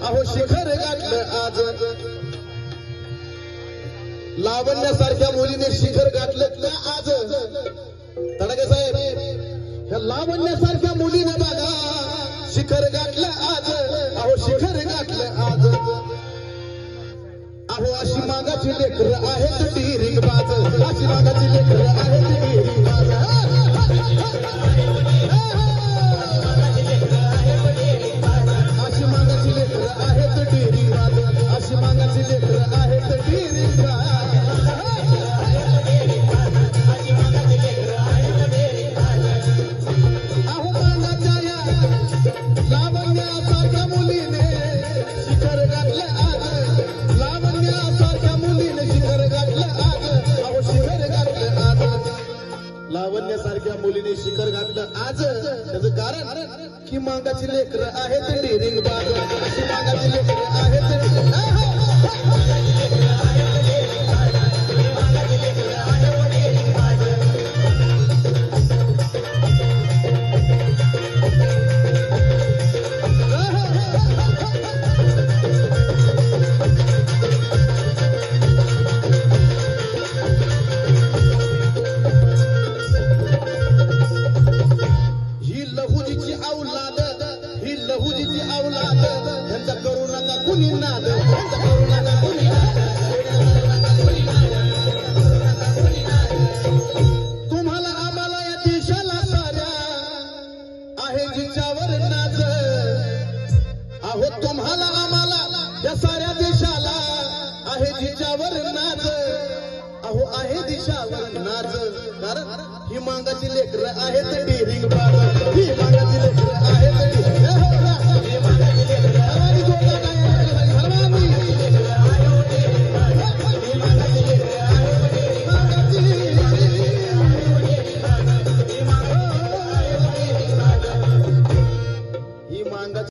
अहो शिखर गाठलं आज लावण्यासारख्या मुलीने शिखर गाठलं का आज तडके साहेब ह्या लावण्यासारख्या मुलीने बघा शिखर गाठलं आज अहो शिखर गाठलं आज अहो अशी मागाची लेकर आहेत डिरिंग बाज अशी मागाची लेकर आहेत डिरिंग बाज अशी मागाची लेकर आहेत डिरिंग बाज अशी मागाची लेकर आहेत डिरिंग बाज अहो मागाच्या या लावण्यासारख्या मुलीने शिखर गाठलं आज लावण्यासारख्या मुलीने शिखर गाठलं आज अहो शिखर गाठलं आज लावण्यासारख्या मुलीने शिखर गाठलं आज त्याचं कारण की मागाची लेकरं आहेत डिरिंग बाज अशी मागाची लेकरं आहेत तुम्हाला आम्हाला या देशाला साऱ्या आहे जिच्यावर नाच अहो तुम्हाला आम्हाला या साऱ्या देशाला आहे जिच्यावर नाच अहो आहे दिशावर नाच कारण ही मागाची लेकरं आहेत डिरिंग बाज ही मागाची लेकरं आहेत